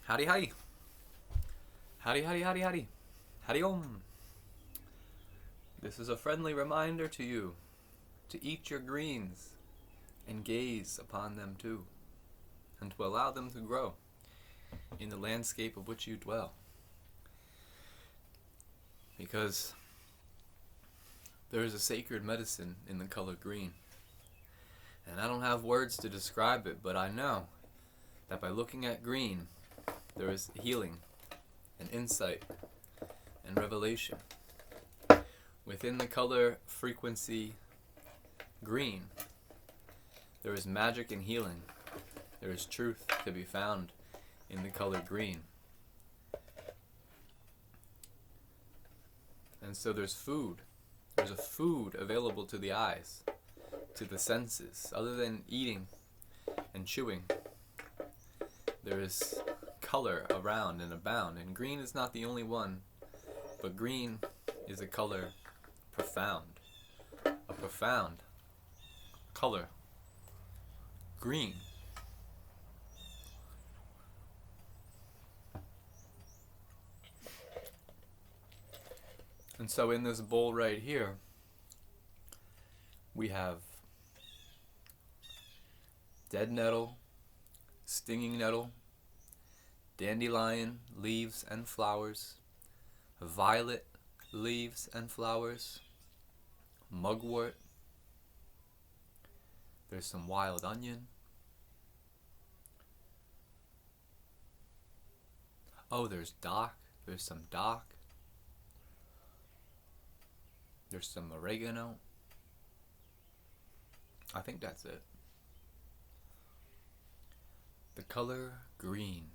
Howdy, howdy. Howdy, howdy, howdy, howdy. Howdy, om. This is a friendly reminder to you to eat your greens and gaze upon them too, and to allow them to grow in the landscape of which you dwell. Because there is a sacred medicine in the color green. And I don't have words to describe it, but I know that by looking at green, there is healing and insight and revelation. Within the color frequency green, there is magic and healing. There is truth to be found in the color green. And so there's food. There's a food available to the eyes, to the senses, other than eating and chewing. There is color around and abound, and green is not the only one, but green is a color profound. A profound color. Green. And so in this bowl right here, we have dead nettle, stinging nettle, dandelion leaves and flowers, violet leaves and flowers, mugwort, there's some wild onion. Oh, there's some dock. There's some oregano. I think that's it. The color green.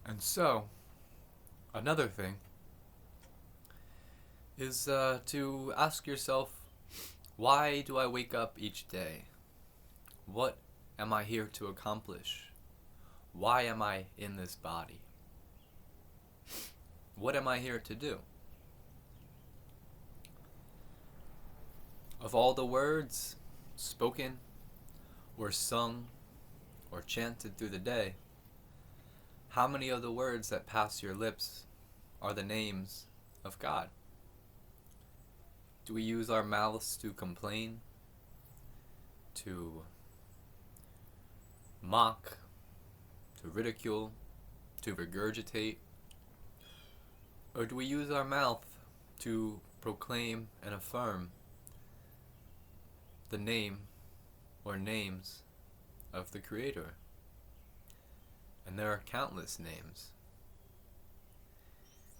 And so, another thing is to ask yourself, why do I wake up each day? What am I here to accomplish? Why am I in this body? What am I here to do? Of all the words spoken or sung or chanted through the day, how many of the words that pass your lips are the names of God? Do we use our mouths to complain, to mock, to ridicule, to regurgitate? Or do we use our mouth to proclaim and affirm the name or names of the Creator? And there are countless names,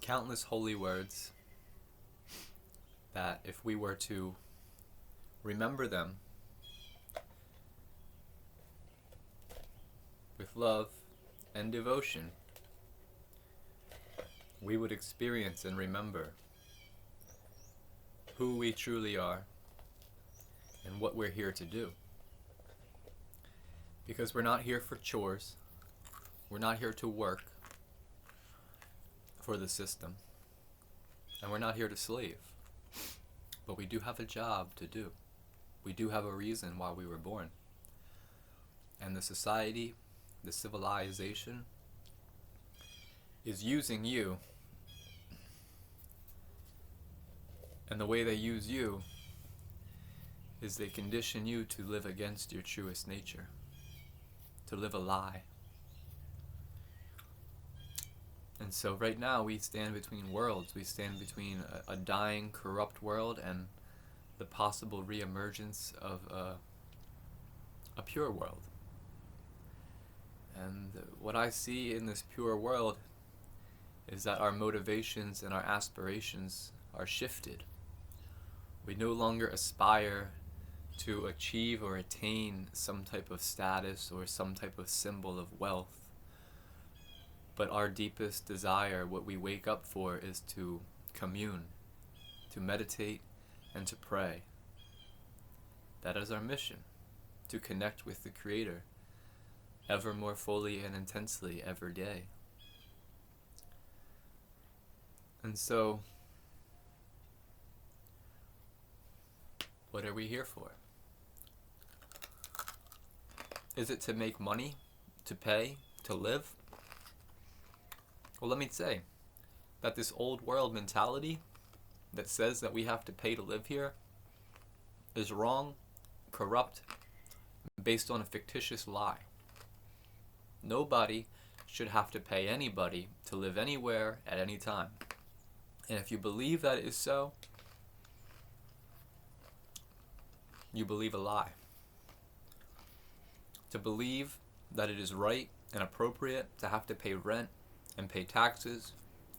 countless holy words that if we were to remember them with love and devotion, we would experience and remember who we truly are and what we're here to do. Because we're not here for chores. We're not here to work for the system. And we're not here to slave. But we do have a job to do. We do have a reason why we were born. And the society, the civilization, is using you. And the way they use you is they condition you to live against your truest nature. To live a lie. And so right now we stand between worlds. We stand between a dying, corrupt world and the possible reemergence of a a pure world. And what I see in this pure world is that our motivations and our aspirations are shifted. We no longer aspire to achieve or attain some type of status or some type of symbol of wealth, but our deepest desire, what we wake up for, is to commune, to meditate, and to pray. That is our mission, to connect with the Creator ever more fully and intensely every day. And so, what are we here for? Is it to make money, to pay, to live? Well, let me say that this old world mentality that says that we have to pay to live here is wrong, corrupt, based on a fictitious lie. Nobody should have to pay anybody to live anywhere at any time. And if you believe that it is so, you believe a lie. To believe that it is right and appropriate to have to pay rent and pay taxes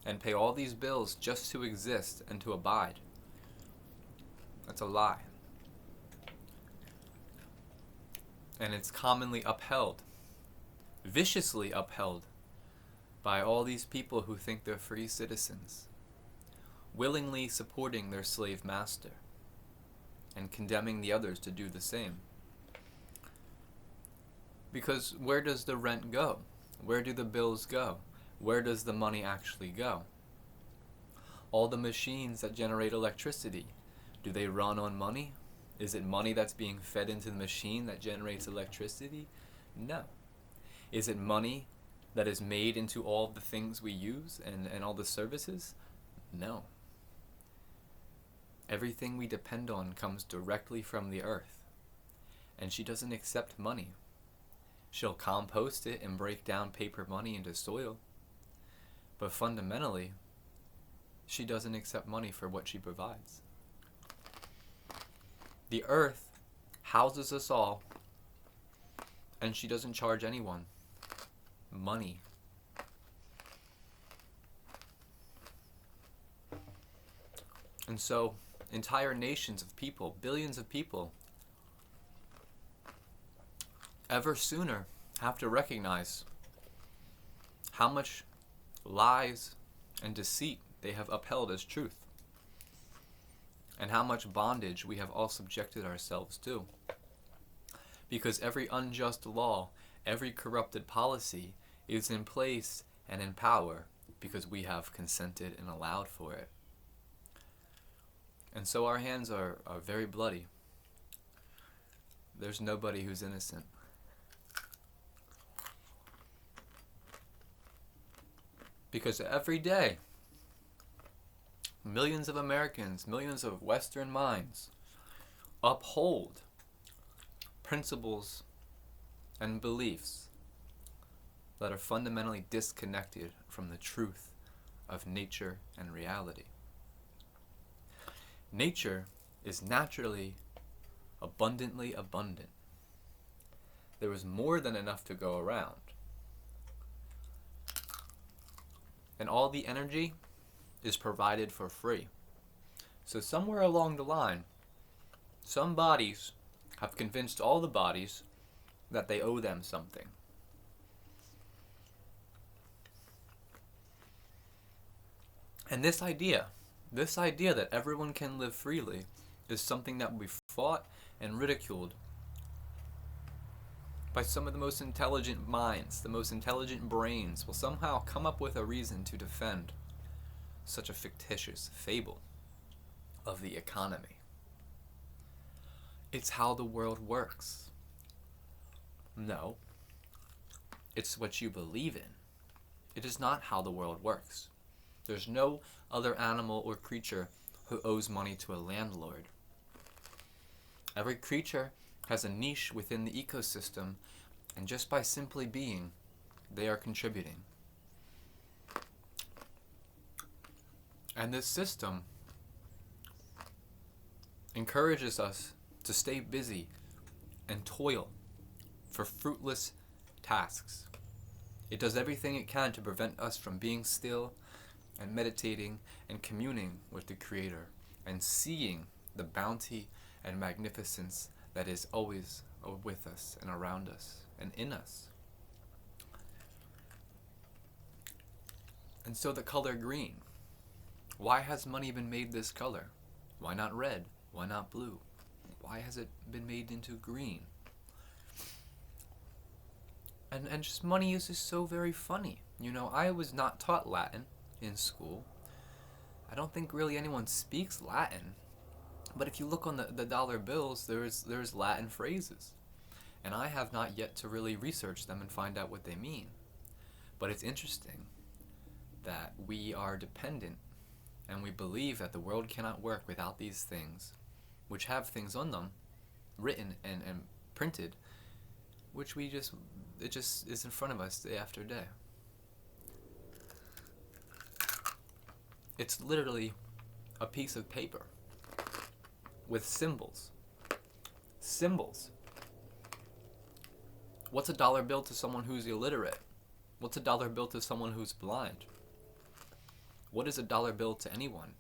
and pay all these bills just to exist and to abide, that's a lie. And it's commonly upheld, viciously upheld, by all these people who think they're free citizens, willingly supporting their slave master and condemning the others to do the same. Because where does the rent go? Where do the bills go? Where does the money actually go? All the machines that generate electricity, do they run on money? Is it money that's being fed into the machine that generates electricity? No. Is it money that is made into all the things we use and all the services? No. Everything we depend on comes directly from the earth. And she doesn't accept money. She'll compost it and break down paper money into soil. But fundamentally, she doesn't accept money for what she provides. The earth houses us all, and she doesn't charge anyone money. And so, entire nations of people, billions of people, ever sooner have to recognize how much lies and deceit they have upheld as truth, and how much bondage we have all subjected ourselves to. Because every unjust law, every corrupted policy is in place and in power because we have consented and allowed for it. And so our hands are very bloody. There's nobody who's innocent. Because every day, millions of Americans, millions of Western minds uphold principles and beliefs that are fundamentally disconnected from the truth of nature and reality. Nature is naturally abundantly abundant. There is more than enough to go around. And all the energy is provided for free. So somewhere along the line, some bodies have convinced all the bodies that they owe them something. And this idea that everyone can live freely is something that we fought and ridiculed by some of the most intelligent minds, the most intelligent brains will somehow come up with a reason to defend such a fictitious fable of the economy. It's how the world works. No, it's what you believe in. It is not how the world works. There's no other animal or creature who owes money to a landlord. Every creature has a niche within the ecosystem, and just by simply being, they are contributing. And this system encourages us to stay busy and toil for fruitless tasks. It does everything it can to prevent us from being still and meditating and communing with the Creator and seeing the bounty and magnificence that is always with us and around us and in us. And so the color green. Why has money been made this color? Why not red? Why not blue? Why has it been made into green? And just money is just so very funny. You know, I was not taught Latin in school. I don't think really anyone speaks Latin. But if you look on the dollar bills, there's Latin phrases. And I have not yet to really research them and find out what they mean. But it's interesting that we are dependent and we believe that the world cannot work without these things, which have things on them, written and printed, which it just is in front of us day after day. It's literally a piece of paper with symbols. Symbols. What's a dollar bill to someone who's illiterate? What's a dollar bill to someone who's blind? What is a dollar bill to anyone?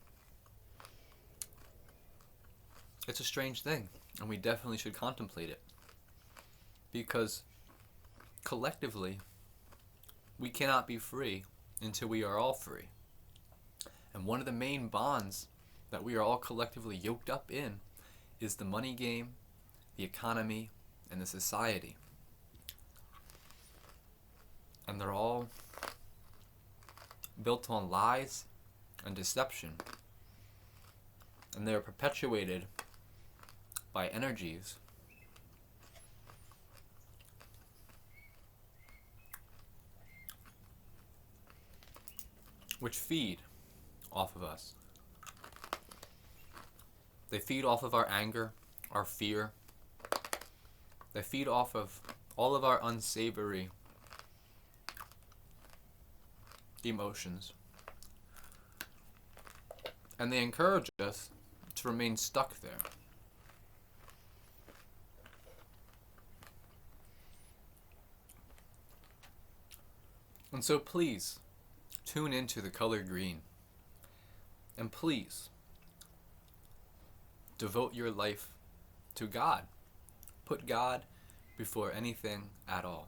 It's a strange thing, and we definitely should contemplate it. Because collectively, we cannot be free until we are all free. And one of the main bonds that we are all collectively yoked up in is the money game, the economy, and the society. And they're all built on lies and deception. And they are perpetuated by energies which feed off of us. They feed off of our anger, our fear. They feed off of all of our unsavory emotions. And they encourage us to remain stuck there. And so please, tune into the color green. And please, devote your life to God. Put God before anything at all.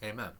Amen.